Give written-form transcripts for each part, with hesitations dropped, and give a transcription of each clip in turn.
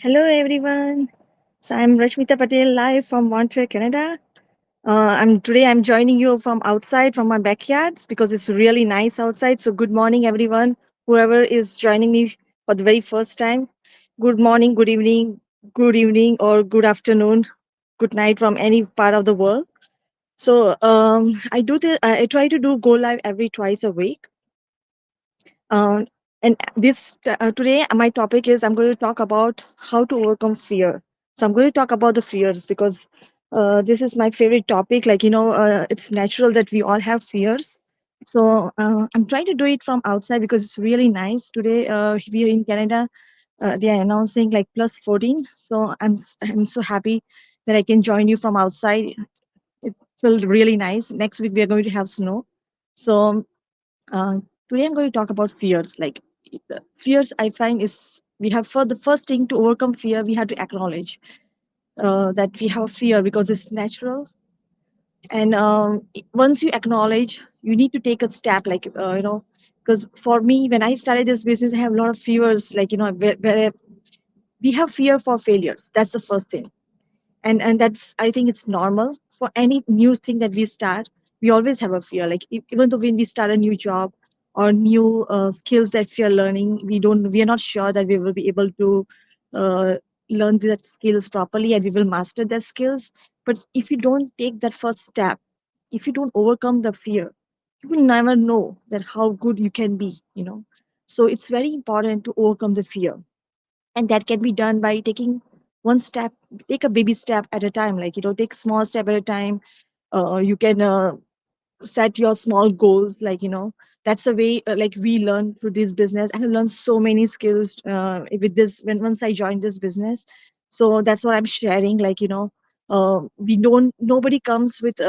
Hello everyone. So I'm Rashmita Patel live from Montreal, Canada. I'm joining you from outside from my backyard because it's really nice outside. So good morning everyone. Whoever is joining me for the very first time. Good morning, good evening or good afternoon, good night from any part of the world. So I try to do go live every twice a week. Um, and this Today my topic is I'm going to talk about how to overcome fear. So I'm going to talk about the fears because this is my favorite topic. It's natural that we all have fears. So I'm trying to do it from outside because it's really nice. Today here in Canada, they are announcing like plus 14. So I'm so happy that I can join you from outside. It felt really nice. Next week we are going to have snow. So uh, today I'm going to talk about fears. The fears I find is we have for the first thing to overcome fear, we have to acknowledge that we have fear because it's natural. And once you acknowledge, you need to take a step, because for me, when I started this business, I have a lot of fears, where we have fear for failures. That's the first thing, and that's I think it's normal for any new thing that we start. We always have a fear, even though when we start a new job or new skills that we are learning, we are not sure that we will be able to uh, learn that skills properly and we will master that skills. But if you don't take that first step, if you don't overcome the fear, you will never know that how good you can be. So it's very important to overcome the fear, and that can be done by taking one step, take a baby step at a time, take small step at a time. You can set your small goals, that's the way, like we learn through this business. I have learned so many skills with this when once I joined this business. So that's what I'm sharing, we don't nobody comes with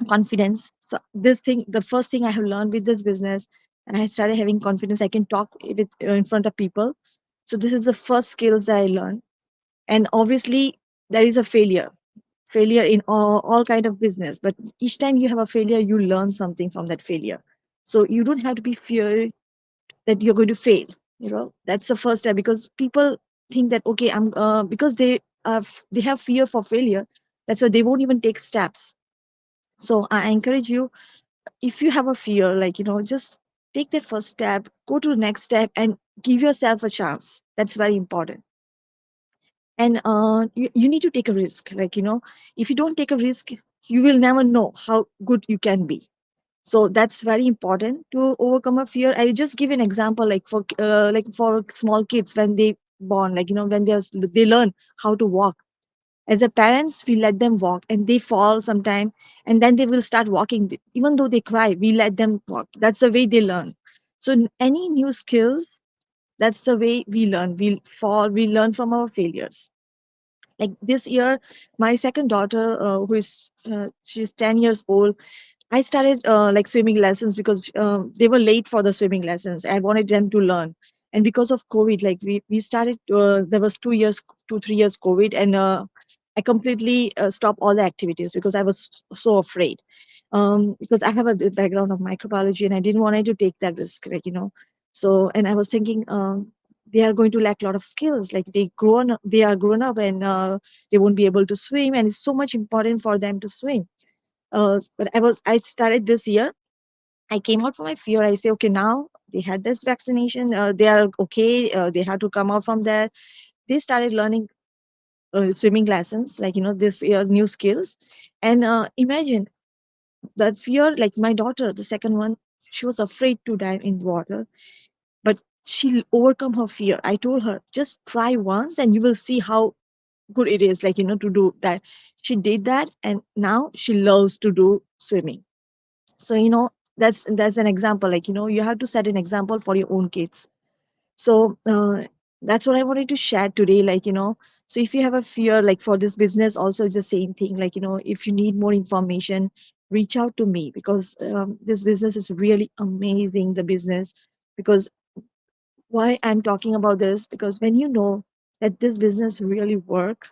confidence. So this thing, the first thing I have learned with this business, and I started having confidence, I can talk in front of people. So this is the first skills that I learned. And obviously there is a failure in all kind of business, but each time you have a failure, you learn something from that failure. So you don't have to be fear that you're going to fail. That's the first step, because people think that, okay, I'm because they have fear for failure. That's why they won't even take steps. So I encourage you, if you have a fear, just take that first step, go to the next step, and give yourself a chance. That's very important. And you need to take a risk, if you don't take a risk, you will never know how good you can be. So that's very important to overcome a fear. I just give an example, for small kids when they born, when they learn how to walk. As a parents, we let them walk and they fall sometime, and then they will start walking. Even though they cry, we let them walk. That's the way they learn. So in any new skills, that's the way we learn. We fall, we learn from our failures. Like this year, my second daughter, she's 10 years old. I started swimming lessons because they were late for the swimming lessons. I wanted them to learn. And because of COVID, we started, there was 2 years, 2, 3 years COVID, and I completely stopped all the activities because I was so afraid. Because I have a background of microbiology and I didn't want to take that risk, So, and I was thinking, they are going to lack a lot of skills. Like they are grown up, and they won't be able to swim. And it's so much important for them to swim. But I started this year. I came out from my fear. I say, okay, now they had this vaccination. They are okay. They have to come out from there. They started learning swimming lessons, this year, new skills. And imagine that fear, like my daughter, the second one, she was afraid to dive in water, but she overcome her fear. I told her, just try once and you will see how good it is, to do that. She did that, and now she loves to do swimming. So that's an example, you have to set an example for your own kids. So that's what I wanted to share today, so if you have a fear, like for this business also, it's the same thing, if you need more information, reach out to me, because this business is really amazing, the business. Because why I'm talking about this, because when you know that this business really work,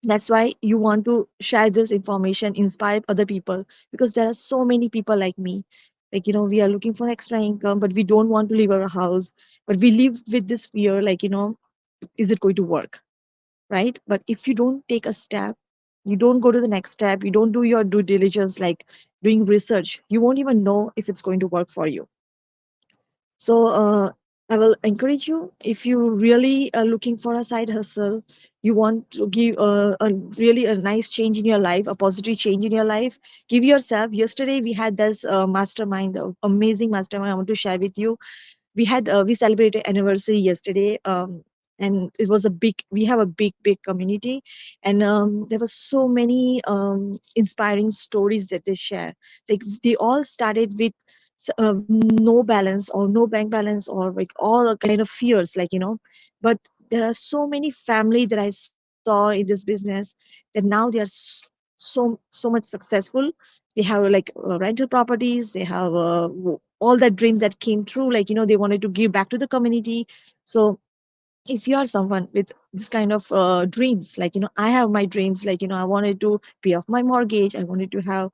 that's why you want to share this information, inspire other people, because there are so many people like me. We are looking for extra income, but we don't want to leave our house, but we live with this fear, is it going to work, right? But if you don't take a step, you don't go to the next step, you don't do your due diligence, like doing research, you won't even know if it's going to work for you. So I will encourage you, if you really are looking for a side hustle, you want to give a really a nice change in your life, a positive change in your life, give yourself. Yesterday we had this mastermind, amazing mastermind I want to share with you. We celebrated anniversary yesterday, and it was a big, we have a big community, and there were so many inspiring stories that they share. Like they all started with no balance or no bank balance, or like all kind of fears, like, but there are so many family that I saw in this business, that now they are so much successful. They have like rental properties, they have all that dreams that came true, like, they wanted to give back to the community. So if you are someone with this kind of dreams, like, I have my dreams, like, I wanted to pay off my mortgage, I wanted to have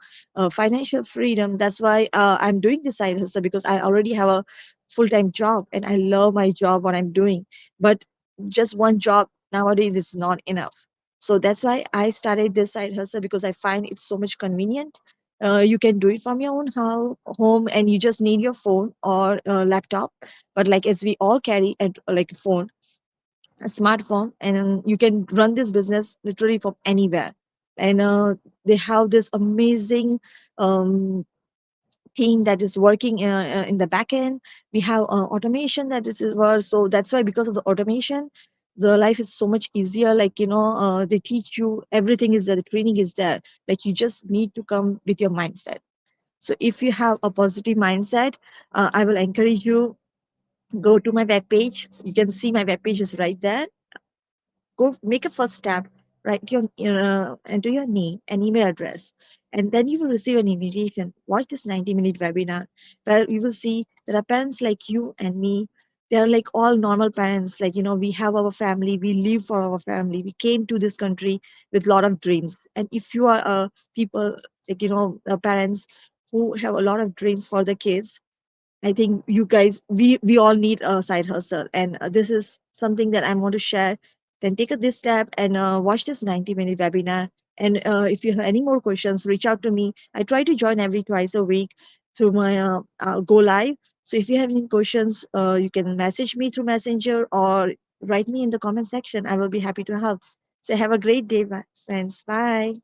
financial freedom. That's why I'm doing this side hustle, because I already have a full-time job and I love my job, what I'm doing. But just one job nowadays is not enough. So that's why I started this side hustle, because I find it's so much convenient. You can do it from your own home, and you just need your phone or laptop. But like, as we all carry like a phone, a smartphone, and you can run this business literally from anywhere. And they have this amazing um, team that is working in the back end. We have automation that is work. So that's why, because of the automation, the life is so much easier. Like, they teach you, everything is there, the training is there. Like, you just need to come with your mindset. So if you have a positive mindset, I will encourage you, go to my web page. You can see my web page is right there. Go make a first step, write enter your name and email address, and then you will receive an invitation. Watch this 90-minute webinar, where you will see there are parents like you and me. They are like all normal parents. Like, we have our family, we live for our family, we came to this country with a lot of dreams. And if you are people, like, parents who have a lot of dreams for the kids, I think you guys, we all need a side hustle, and this is something that I want to share. Then take this step and watch this 90-minute webinar. And if you have any more questions, reach out to me. I try to join every twice a week through my Go Live. So if you have any questions, you can message me through Messenger or write me in the comment section. I will be happy to help. So have a great day, my friends. Bye.